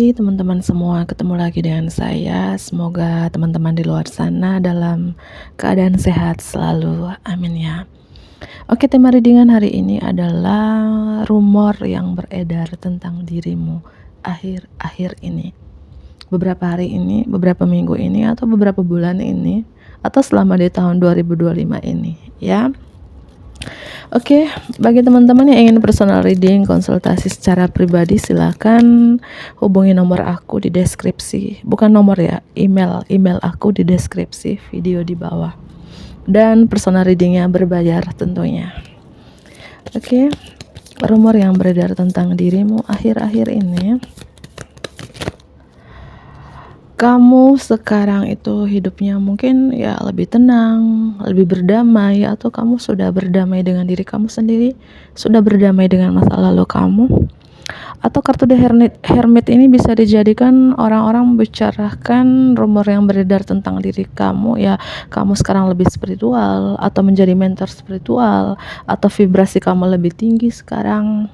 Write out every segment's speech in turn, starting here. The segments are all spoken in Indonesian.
Hai teman-teman semua, ketemu lagi dengan saya. Semoga teman-teman di luar sana dalam keadaan sehat selalu. Amin ya. Oke, tema readingan hari ini adalah rumor yang beredar tentang dirimu akhir-akhir ini. Beberapa hari ini, beberapa minggu ini, atau beberapa bulan ini, atau selama di tahun 2025 ini, ya. Oke, bagi teman-teman yang ingin personal reading, konsultasi secara pribadi, silakan hubungi nomor aku di deskripsi. Bukan nomor ya, email aku di deskripsi video di bawah. Dan personal readingnya berbayar tentunya. Oke, rumor yang beredar tentang dirimu akhir-akhir ini. Kamu sekarang itu hidupnya mungkin ya lebih tenang, lebih berdamai, atau kamu sudah berdamai dengan diri kamu sendiri, sudah berdamai dengan masa lalu kamu. Atau kartu The Hermit ini bisa dijadikan orang-orang membicarakan rumor yang beredar tentang diri kamu, ya kamu sekarang lebih spiritual, atau menjadi mentor spiritual, atau vibrasi kamu lebih tinggi sekarang.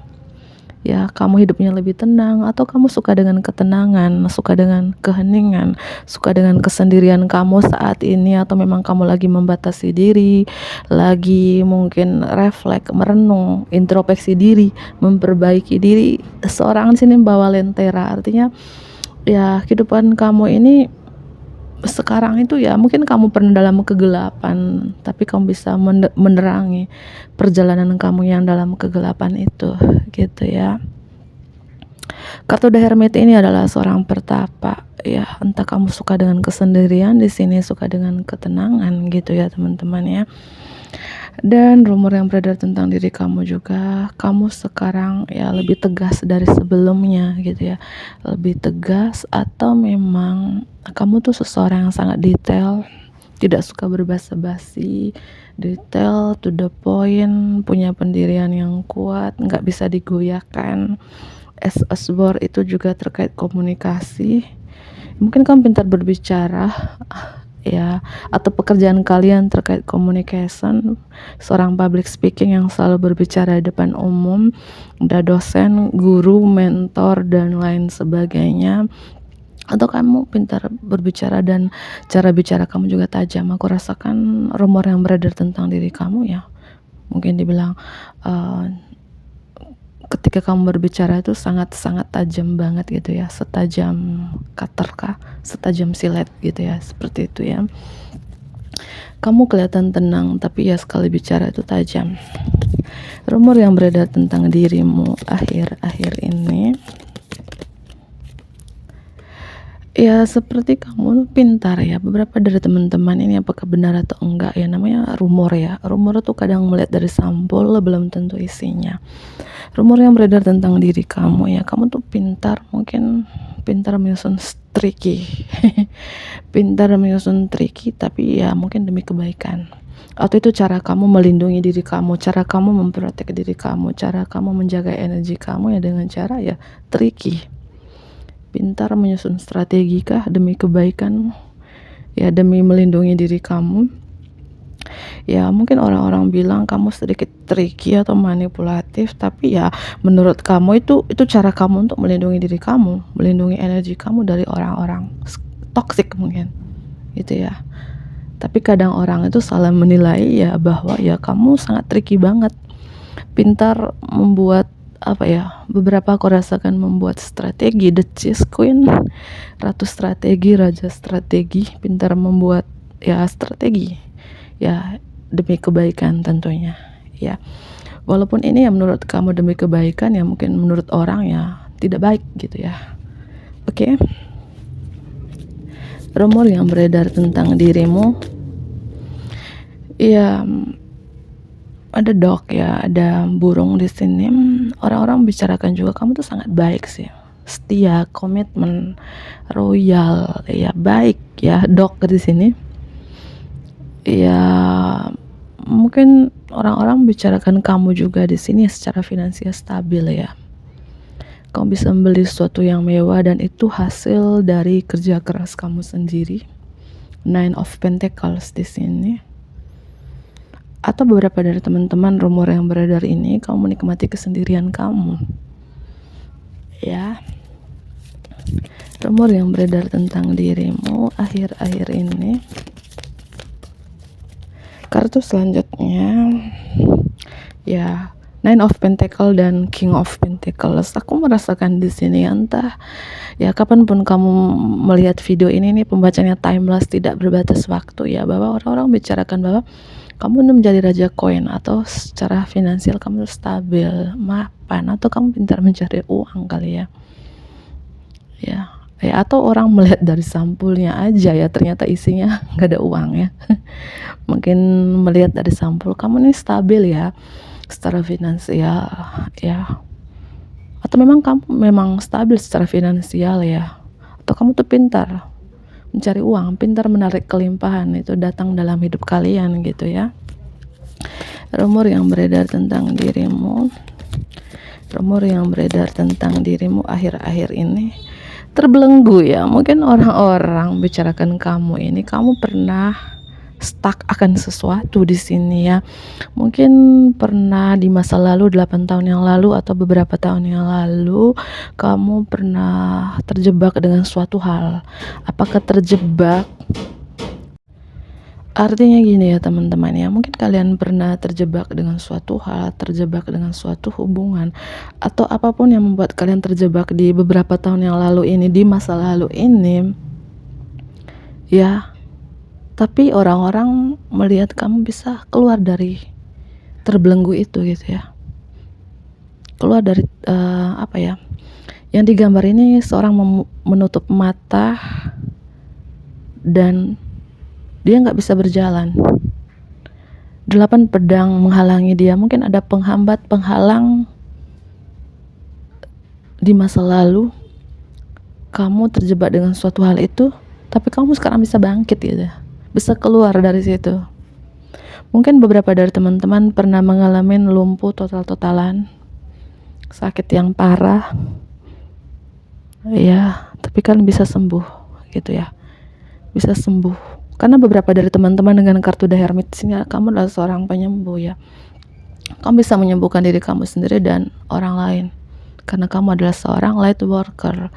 Ya, kamu hidupnya lebih tenang, atau kamu suka dengan ketenangan, suka dengan keheningan, suka dengan kesendirian kamu saat ini, atau memang kamu lagi membatasi diri, lagi mungkin refleks, merenung, introspeksi diri, memperbaiki diri. Seorang di sini bawa lentera, artinya ya kehidupan kamu ini sekarang itu ya mungkin kamu pernah dalam kegelapan, tapi kamu bisa menerangi perjalanan kamu yang dalam kegelapan itu, gitu ya. Kartu The Hermit ini adalah seorang pertapa, ya. Entah kamu suka dengan kesendirian, di sini suka dengan ketenangan, gitu ya teman-teman ya. Dan rumor yang beredar tentang diri kamu juga, kamu sekarang ya lebih tegas dari sebelumnya, gitu ya. Lebih tegas, atau memang kamu tuh seseorang yang sangat detail, tidak suka berbasa-basi, detail to the point, punya pendirian yang kuat, nggak bisa digoyahkan. As a sword itu juga terkait komunikasi. Mungkin kamu pintar berbicara, ya, atau pekerjaan kalian terkait communication, seorang public speaking yang selalu berbicara di depan umum, udah dosen, guru, mentor, dan lain sebagainya. Atau kamu pintar berbicara dan cara bicara kamu juga tajam. Aku rasakan rumor yang beredar tentang diri kamu, ya, mungkin dibilang ketika kamu berbicara itu sangat-sangat tajam banget, gitu ya, setajam cutter kah, setajam silet, gitu ya, seperti itu ya. Kamu kelihatan tenang, tapi ya sekali bicara itu tajam. Rumor yang beredar tentang dirimu akhir-akhir ini, ya seperti kamu pintar ya. Beberapa dari teman-teman ini apakah benar atau enggak ya, namanya rumor ya. Rumor itu kadang melihat dari sampul, belum tentu isinya. Rumor yang beredar tentang diri kamu, ya kamu tuh pintar, mungkin pintar menyusun tricky pintar menyusun tricky, tapi ya mungkin demi kebaikan. Atau itu cara kamu melindungi diri kamu, cara kamu memprotek diri kamu, cara kamu menjaga energi kamu, ya dengan cara ya tricky. Pintar menyusun strategi kah demi kebaikan, ya demi melindungi diri kamu. Ya mungkin orang-orang bilang kamu sedikit tricky atau manipulatif, tapi ya menurut kamu itu cara kamu untuk melindungi diri kamu, melindungi energi kamu dari orang-orang toksik mungkin, gitu ya. Tapi kadang orang itu salah menilai ya bahwa ya kamu sangat tricky banget, pintar membuat apa ya, beberapa aku rasakan membuat strategi, the chess queen, ratu strategi, raja strategi, pintar membuat ya strategi, ya demi kebaikan tentunya, ya. Walaupun ini ya menurut kamu demi kebaikan, ya mungkin menurut orang ya tidak baik, gitu ya. Oke. Rumor yang beredar tentang dirimu, ya ada dog ya, ada burung di sini. Orang-orang bicarakan juga kamu tuh sangat baik sih, setia, komitmen, royal, ya baik ya, dog di sini. Ya mungkin orang-orang bicarakan kamu juga di sini secara finansial stabil ya. Kamu bisa membeli sesuatu yang mewah dan itu hasil dari kerja keras kamu sendiri. Nine of Pentacles di sini. Atau beberapa dari teman-teman rumor yang beredar ini, kamu menikmati kesendirian kamu, ya. Rumor yang beredar tentang dirimu akhir-akhir ini. Kartu selanjutnya ya Nine of Pentacle dan King of Pentacles. Aku merasakan di sini entah ya kapanpun kamu melihat video ini nih, pembacanya timeless, tidak berbatas waktu ya, bahwa orang-orang bicarakan bahwa kamu ini menjadi raja koin, atau secara finansial kamu stabil, mapan, atau kamu pintar mencari uang kali ya. Ya, atau orang melihat dari sampulnya aja ya, ternyata isinya nggak ada uang ya. Mungkin melihat dari sampul kamu nih stabil ya secara finansial ya, atau memang kamu memang stabil secara finansial ya, atau kamu tuh pintar mencari uang, pintar menarik kelimpahan itu datang dalam hidup kalian gitu ya. Rumor yang beredar tentang dirimu, rumor yang beredar tentang dirimu akhir-akhir ini terbelenggu ya. Mungkin orang-orang bicarakan kamu ini, kamu pernah stuck akan sesuatu di sini ya. Mungkin pernah di masa lalu, 8 tahun yang lalu atau beberapa tahun yang lalu, kamu pernah terjebak dengan suatu hal. Apakah terjebak? Artinya gini ya teman-teman ya, mungkin kalian pernah terjebak dengan suatu hal, terjebak dengan suatu hubungan, atau apapun yang membuat kalian terjebak di beberapa tahun yang lalu ini, di masa lalu ini ya. Tapi orang-orang melihat kamu bisa keluar dari terbelenggu itu gitu ya, keluar dari apa ya, yang digambar ini seorang menutup mata dan dia nggak bisa berjalan. 8 pedang menghalangi dia. Mungkin ada penghambat, penghalang di masa lalu. Kamu terjebak dengan suatu hal itu, tapi kamu sekarang bisa bangkit gitu, bisa keluar dari situ. Mungkin beberapa dari teman-teman pernah mengalami lumpuh total-totalan, sakit yang parah ya, tapi kan bisa sembuh gitu ya, bisa sembuh. Karena beberapa dari teman-teman dengan kartu The Hermit sini, kamu adalah seorang penyembuh ya. Kamu bisa menyembuhkan diri kamu sendiri dan orang lain, karena kamu adalah seorang light worker,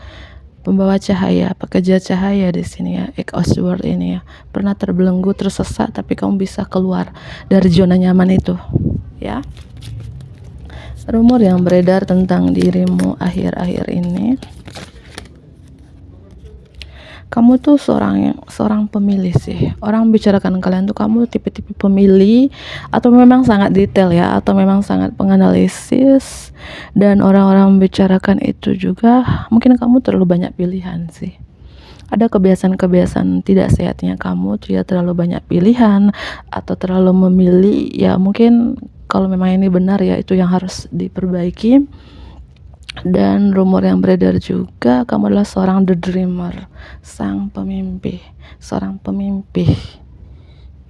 pembawa cahaya, pekerja cahaya di sini ya. Eight of Swords ini ya, pernah terbelenggu, tersesat, tapi kamu bisa keluar dari zona nyaman itu ya. Rumor yang beredar tentang dirimu akhir-akhir ini, kamu tuh seorang pemilih sih. Orang bicarakan kalian tuh kamu tipe-tipe pemilih, atau memang sangat detail ya, atau memang sangat penganalisis. Dan orang-orang membicarakan itu juga mungkin kamu terlalu banyak pilihan sih. Ada kebiasaan-kebiasaan tidak sehatnya kamu, tidak terlalu banyak pilihan atau terlalu memilih ya. Mungkin kalau memang ini benar ya, itu yang harus diperbaiki. Dan rumor yang beredar juga, kamu adalah seorang the dreamer, sang pemimpi, seorang pemimpi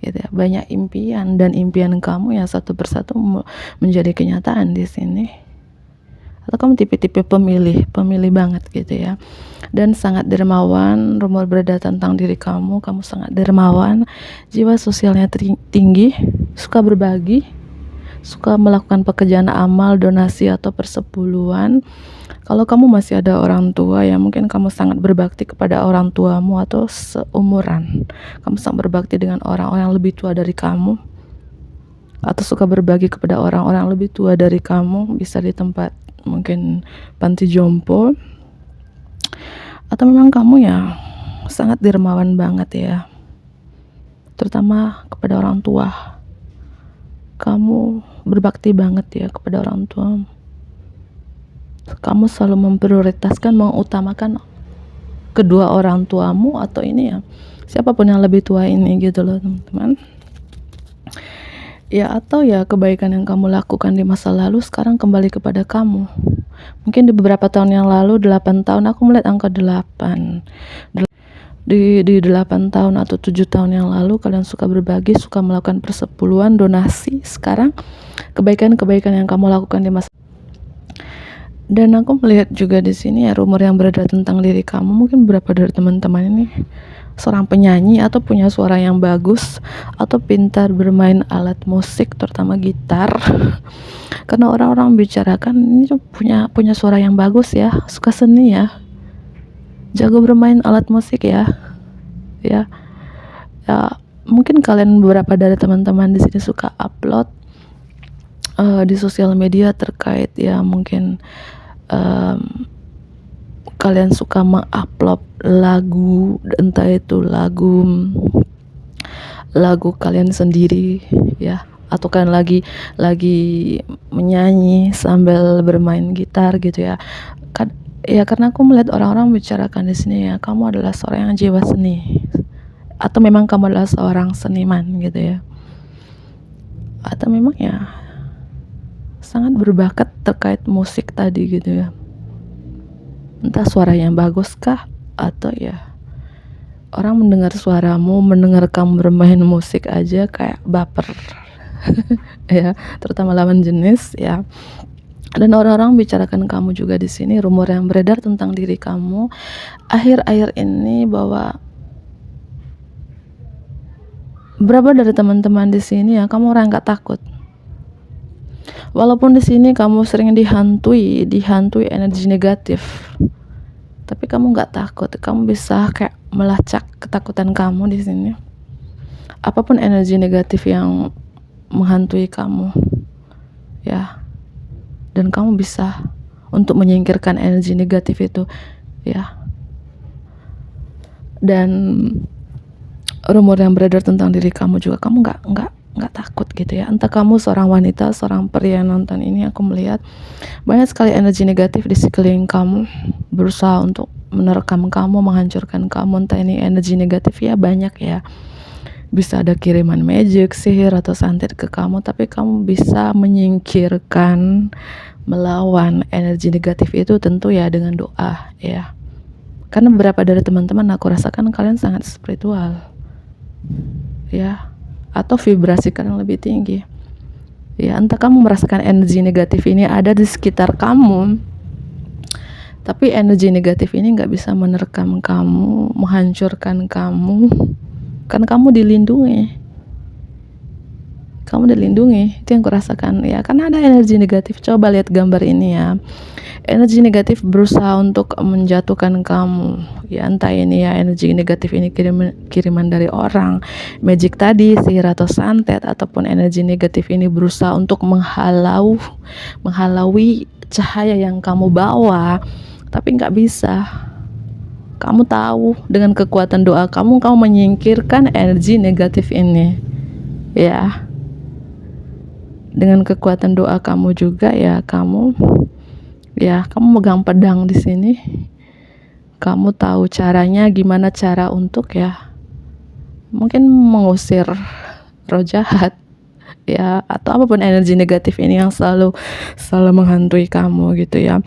gitu ya. Banyak impian, dan impian kamu ya satu persatu menjadi kenyataan di sini. Atau kamu tipe-tipe pemilih banget gitu ya, dan sangat dermawan. Rumor beredar tentang diri kamu sangat dermawan, jiwa sosialnya tinggi, suka berbagi, suka melakukan pekerjaan amal, donasi atau persepuluhan. Kalau kamu masih ada orang tua ya, mungkin kamu sangat berbakti kepada orang tuamu atau seumuran. Kamu sangat berbakti dengan orang-orang yang lebih tua dari kamu, atau suka berbagi kepada orang-orang lebih tua dari kamu, bisa di tempat mungkin panti jompo, atau memang kamu ya sangat dermawan banget ya, terutama kepada orang tua. Kamu berbakti banget ya kepada orang tua. Kamu selalu memprioritaskan, mengutamakan kedua orang tuamu, atau ini ya siapapun yang lebih tua ini gitu loh teman-teman ya. Atau ya kebaikan yang kamu lakukan di masa lalu sekarang kembali kepada kamu. Mungkin di beberapa tahun yang lalu, 8 tahun, aku melihat angka 8 di 8 tahun atau 7 tahun yang lalu, kalian suka berbagi, suka melakukan persepuluhan, donasi. Sekarang kebaikan-kebaikan yang kamu lakukan di masa. Dan aku melihat juga di sini ya, rumor yang beredar tentang diri kamu, mungkin beberapa dari teman-teman ini seorang penyanyi atau punya suara yang bagus, atau pintar bermain alat musik, terutama gitar. Karena orang-orang bicarakan ini punya suara yang bagus ya, suka seni ya. jago bermain alat musik ya. Ya, ya mungkin kalian beberapa dari teman-teman di sini suka upload di sosial media terkait ya mungkin kalian suka mengupload lagu, entah itu lagu kalian sendiri ya, atau kalian lagi menyanyi sambil bermain gitar gitu ya. Ya karena aku melihat orang-orang bicarakan di sini ya, kamu adalah seorang yang jiwa seni, atau memang kamu adalah seorang seniman gitu ya, atau memang ya sangat berbakat terkait musik tadi gitu ya. Entah suara yang bagus kah, atau ya orang mendengar suaramu, mendengar kamu bermain musik aja kayak baper ya, terutama lawan jenis ya. Dan orang-orang bicarakan kamu juga di sini, rumor yang beredar tentang diri kamu akhir-akhir ini bahwa berapa dari teman-teman di sini ya, kamu orang gak takut. Walaupun di sini kamu sering dihantui energi negatif, tapi kamu gak takut. Kamu bisa kayak melacak ketakutan kamu di sini. Apapun energi negatif yang menghantui kamu, ya, dan kamu bisa untuk menyingkirkan energi negatif itu, ya. Dan rumor yang beredar tentang diri kamu juga, kamu nggak takut gitu ya. Entah kamu seorang wanita, seorang pria yang nonton ini, aku melihat banyak sekali energi negatif di sekeliling kamu berusaha untuk menerkam kamu, menghancurkan kamu. Entah ini energi negatif ya banyak ya, bisa ada kiriman magic, sihir atau santet ke kamu, tapi kamu bisa menyingkirkan, melawan energi negatif itu tentu ya dengan doa ya. Karena beberapa dari teman-teman aku rasakan kalian sangat spiritual ya, atau vibrasi kalian lebih tinggi ya. Entah kamu merasakan energi negatif ini ada di sekitar kamu, tapi energi negatif ini gak bisa menerkam kamu, menghancurkan kamu, kan kamu dilindungi. Itu yang kurasakan ya. Karena ada energi negatif, coba lihat gambar ini ya, energi negatif berusaha untuk menjatuhkan kamu ya. Entah ini ya energi negatif ini kiriman dari orang, magic tadi, sihir atau santet, ataupun energi negatif ini berusaha untuk menghalau cahaya yang kamu bawa, tapi gak bisa. Kamu tahu dengan kekuatan doa kamu menyingkirkan energi negatif ini ya. Dengan kekuatan doa kamu juga ya, kamu megang pedang di sini. Kamu tahu caranya, gimana cara untuk ya mungkin mengusir roh jahat ya, atau apapun energi negatif ini yang selalu menghantui kamu gitu ya.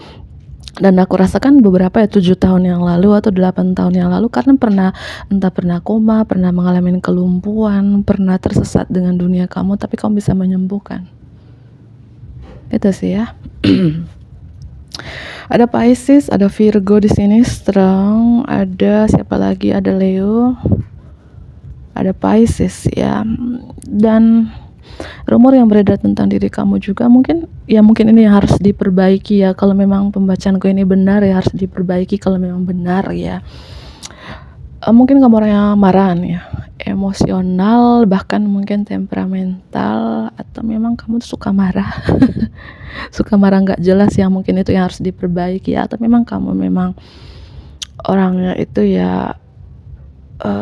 Dan aku rasakan beberapa 7 tahun yang lalu atau 8 tahun yang lalu, karena pernah koma, pernah mengalami kelumpuhan, pernah tersesat dengan dunia kamu, tapi kamu bisa menyembuhkan. Itu sih ya. Ada Pisces, ada Virgo di sini strong, ada siapa lagi? Ada Leo, ada Pisces ya. Dan rumor yang beredar tentang diri kamu juga mungkin ini yang harus diperbaiki ya. Kalau memang pembacaanku ini benar ya, harus diperbaiki kalau memang benar ya. Mungkin kamu orang yang marahan ya, emosional, bahkan mungkin temperamental, atau memang kamu tuh suka marah suka marah nggak jelas ya, mungkin itu yang harus diperbaiki ya. Atau memang kamu orangnya itu ya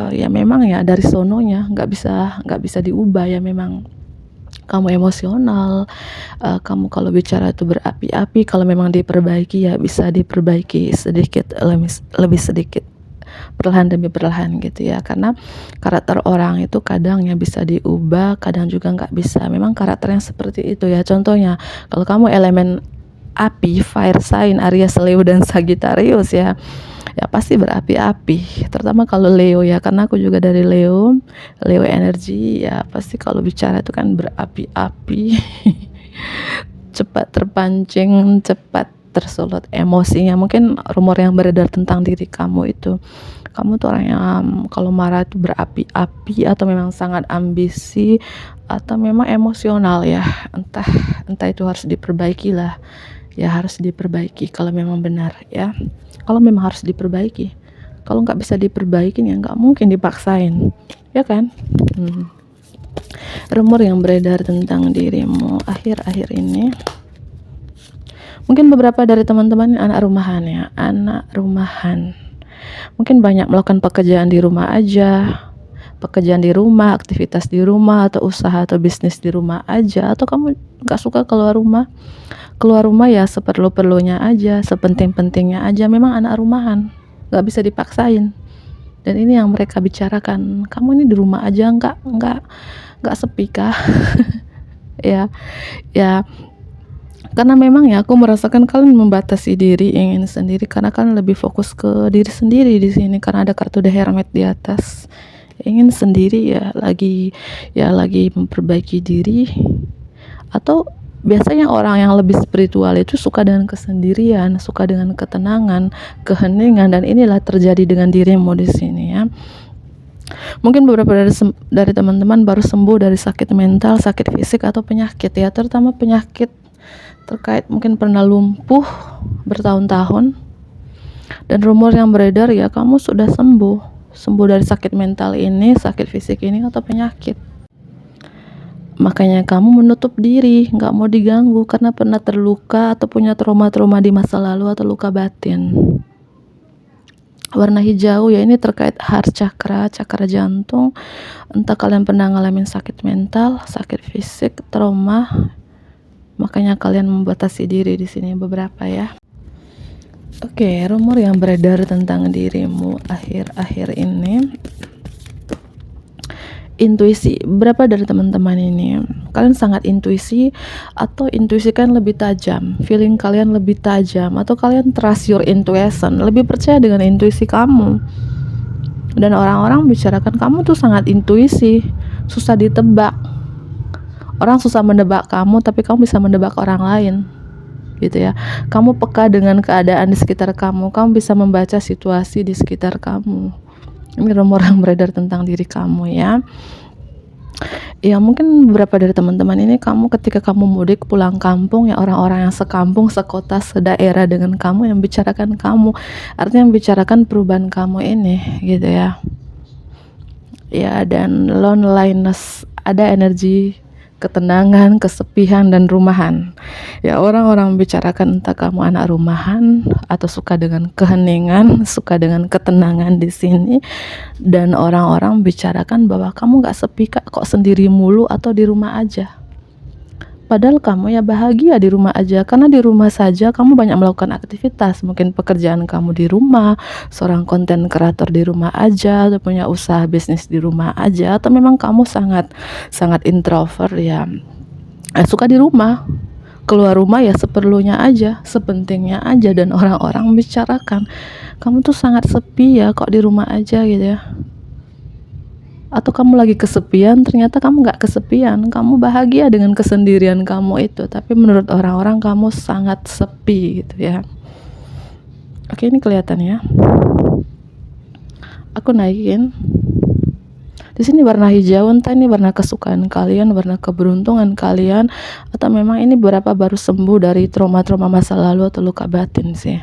ya memang ya dari sononya nggak bisa diubah ya. Memang kamu emosional, kamu kalau bicara itu berapi-api. Kalau memang diperbaiki ya bisa diperbaiki sedikit, lebih sedikit, perlahan demi perlahan gitu ya. Karena karakter orang itu kadang ya bisa diubah, kadang juga nggak bisa. Memang karakternya seperti itu ya. Contohnya kalau kamu elemen api, fire sign, Aries, Leo dan Sagittarius ya pasti berapi-api. Terutama kalau Leo ya, karena aku juga dari Leo energi ya, pasti kalau bicara itu kan berapi-api cepat terpancing, cepat tersulut emosinya. Mungkin rumor yang beredar tentang diri kamu itu, kamu tuh orang yang kalau marah itu berapi-api, atau memang sangat ambisi, atau memang emosional ya. Entah itu harus diperbaiki lah ya, harus diperbaiki kalau memang benar ya. Kalau memang harus diperbaiki, Kalau nggak bisa diperbaikin ya nggak mungkin dipaksain, ya kan? Rumor yang beredar tentang dirimu akhir-akhir ini, mungkin beberapa dari teman-teman anak rumahan ya, anak rumahan. Mungkin banyak melakukan pekerjaan di rumah aja, pekerjaan di rumah, aktivitas di rumah, atau usaha atau bisnis di rumah aja, atau kamu nggak suka keluar rumah. Keluar rumah ya seperlu-perlunya aja, sepenting-pentingnya aja. Memang anak rumahan, nggak bisa dipaksain. Dan ini yang mereka bicarakan, kamu ini di rumah aja nggak sepi kah? ya karena memang ya aku merasakan kalian membatasi diri, ingin sendiri, karena kalian lebih fokus ke diri sendiri di sini karena ada kartu The Hermit di atas. Ingin sendiri ya, lagi memperbaiki diri. Atau biasanya orang yang lebih spiritual itu suka dengan kesendirian, suka dengan ketenangan, keheningan, dan inilah terjadi dengan dirimu di sini ya. Mungkin beberapa dari teman-teman baru sembuh dari sakit mental, sakit fisik, atau penyakit ya, terutama penyakit terkait mungkin pernah lumpuh bertahun-tahun. Dan rumor yang beredar ya kamu sudah sembuh dari sakit mental ini, sakit fisik ini, atau penyakit. Makanya kamu menutup diri, nggak mau diganggu karena pernah terluka atau punya trauma-trauma di masa lalu atau luka batin. Warna hijau ya, ini terkait heart chakra, cakra jantung. Entah kalian pernah ngalamin sakit mental, sakit fisik, trauma. Makanya kalian membatasi diri di sini beberapa ya. Oke, rumor yang beredar tentang dirimu akhir-akhir ini. Intuisi, berapa dari teman-teman ini kalian sangat intuisi, atau intuisi kan lebih tajam, feeling kalian lebih tajam, atau kalian trust your intuition, lebih percaya dengan intuisi kamu. Dan orang-orang bicarakan kamu tuh sangat intuisi, susah ditebak. Orang susah menebak kamu, tapi kamu bisa menebak orang lain gitu ya. Kamu peka dengan keadaan di sekitar kamu bisa membaca situasi di sekitar kamu. Ini rumor yang beredar tentang diri kamu ya. Ya mungkin beberapa dari teman-teman ini, kamu ketika kamu mudik pulang kampung ya, orang-orang yang sekampung, sekota, sedaerah dengan kamu yang bicarakan kamu, artinya membicarakan perubahan kamu ini gitu ya. Ya, dan loneliness, ada energi ketenangan, kesepian, dan rumahan. Ya, orang-orang membicarakan entah kamu anak rumahan atau suka dengan keheningan, suka dengan ketenangan di sini. Dan orang-orang bicarakan bahwa kamu gak sepi kok sendiri mulu atau di rumah aja. Padahal kamu ya bahagia di rumah aja, karena di rumah saja kamu banyak melakukan aktivitas. Mungkin pekerjaan kamu di rumah, seorang konten kreator di rumah aja, atau punya usaha bisnis di rumah aja, atau memang kamu sangat introvert ya, suka di rumah. Keluar rumah ya seperlunya aja, sepentingnya aja. Dan orang-orang membicarakan kamu tuh sangat sepi ya, kok di rumah aja gitu ya. Atau kamu lagi kesepian, ternyata kamu gak kesepian, kamu bahagia dengan kesendirian kamu itu, tapi menurut orang-orang kamu sangat sepi gitu ya. Oke, ini kelihatan ya. Aku naikin. Di sini warna hijau, entah ini warna kesukaan kalian, warna keberuntungan kalian, atau memang ini beberapa baru sembuh dari trauma-trauma masa lalu atau luka batin sih.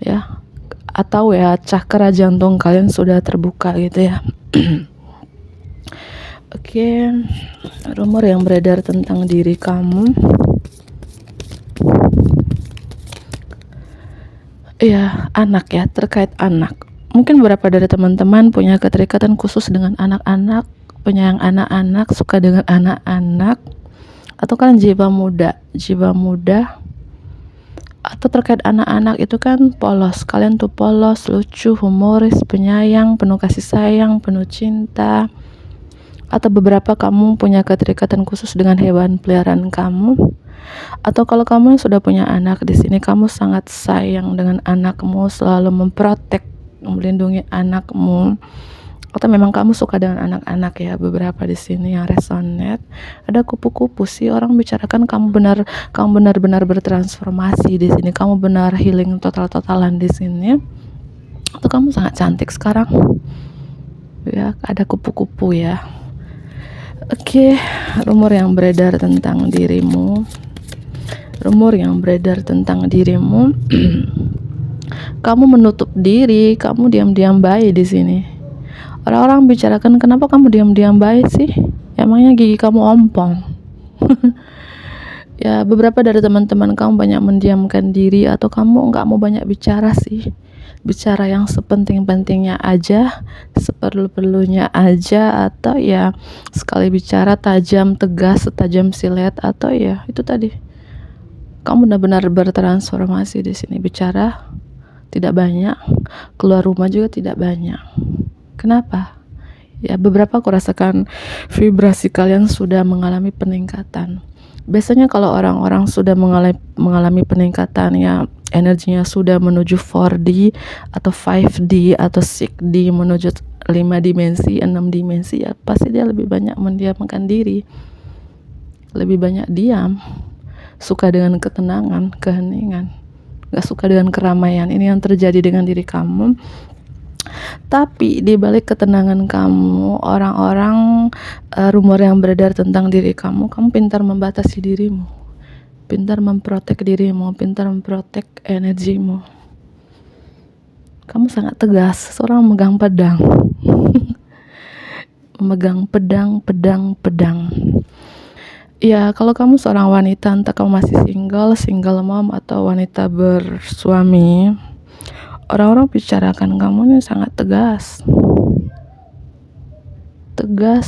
Ya. Atau ya cakra jantung kalian sudah terbuka gitu ya. Oke, rumor yang beredar tentang diri kamu. Ya, anak ya, terkait anak. Mungkin beberapa dari teman-teman punya keterikatan khusus dengan anak-anak, penyayang anak-anak, suka dengan anak-anak, atau kan jiwa muda, atau terkait anak-anak itu kan polos. Kalian tuh polos, lucu, humoris, penyayang, penuh kasih sayang, penuh cinta. Atau beberapa kamu punya keterikatan khusus dengan hewan peliharaan kamu. Atau kalau kamu sudah punya anak di sini, kamu sangat sayang dengan anakmu, selalu memprotek, melindungi anakmu. Atau memang kamu suka dengan anak-anak ya, beberapa di sini yang resonate. Ada kupu-kupu sih, orang bicarakan kamu benar-benar bertransformasi di sini. Kamu benar healing total-totalan di sini. Atau kamu sangat cantik sekarang. Ya, ada kupu-kupu ya. Oke, rumor yang beredar tentang dirimu. Kamu menutup diri, kamu diam-diam baik di sini. Orang-orang bicarakan, kenapa kamu diam-diam baik sih? Emangnya gigi kamu ompong? Ya, beberapa dari teman-teman kamu banyak mendiamkan diri, atau kamu nggak mau banyak bicara sih. Bicara yang sepenting-pentingnya aja, seperlu-perlunya aja, atau ya sekali bicara tajam, tegas, setajam silet, atau ya itu tadi. Kamu benar-benar bertransformasi di sini. Bicara tidak banyak, keluar rumah juga tidak banyak. Kenapa? Ya, beberapa aku rasakan vibrasi kalian sudah mengalami peningkatan. Biasanya kalau orang-orang sudah mengalami peningkatan, ya energinya sudah menuju 4D atau 5D atau 6D, menuju 5 dimensi, 6 dimensi, ya pasti dia lebih banyak mendiamkan diri, lebih banyak diam, suka dengan ketenangan, keheningan, gak suka dengan keramaian. Ini yang terjadi dengan diri kamu. Tapi di balik ketenangan kamu, orang-orang, rumor yang beredar tentang diri kamu pintar membatasi dirimu, pintar memprotek dirimu, pintar memprotek energimu. Kamu sangat tegas, seorang memegang pedang. Memegang pedang. Ya, kalau kamu seorang wanita, entah kamu masih single mom, atau wanita bersuami, orang-orang bicarakan kamu ini sangat tegas,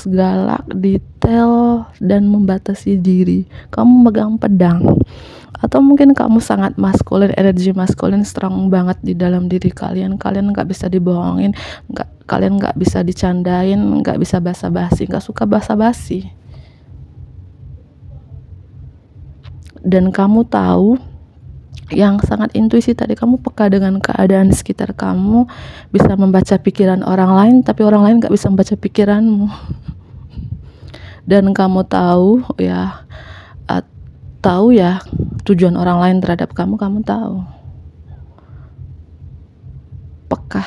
galak, detail, dan membatasi diri. Kamu megang pedang. Atau mungkin kamu sangat maskulin, energi maskulin strong banget di dalam diri kalian. Kalian gak bisa dibohongin, kalian gak bisa dicandain, gak bisa basa-basi, gak suka basa-basi. Dan kamu tahu, yang sangat intuisi tadi, kamu peka dengan keadaan sekitar kamu, bisa membaca pikiran orang lain, tapi orang lain gak bisa membaca pikiranmu. Dan kamu tahu ya, tujuan orang lain terhadap kamu tahu. Peka.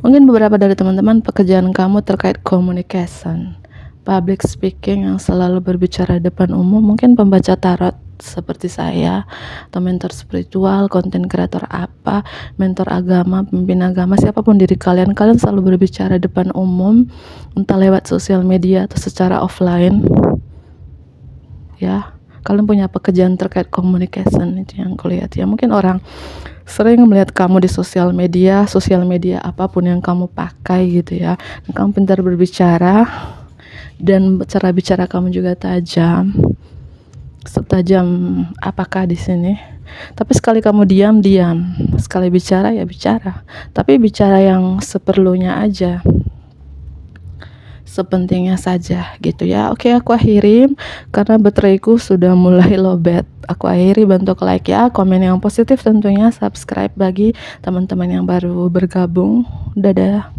Mungkin beberapa dari teman-teman pekerjaan kamu terkait communication, public speaking, yang selalu berbicara depan umum, mungkin pembaca tarot seperti saya, atau mentor spiritual, konten kreator apa, mentor agama, pemimpin agama, siapapun diri kalian selalu berbicara depan umum, entah lewat sosial media atau secara offline. Ya, kalian punya pekerjaan terkait communication, itu yang kulihat ya. Mungkin orang sering melihat kamu di sosial media apapun yang kamu pakai gitu ya. Dan kamu pintar berbicara, dan cara bicara kamu juga tajam. Setajam apakah di sini? Tapi sekali kamu diam, sekali bicara ya bicara, tapi bicara yang seperlunya aja, sepentingnya saja gitu ya. Oke, aku akhiri karena bateraiku sudah mulai lowbat. Aku akhiri, bantu like ya, komen yang positif tentunya, subscribe bagi teman-teman yang baru bergabung. Dadah.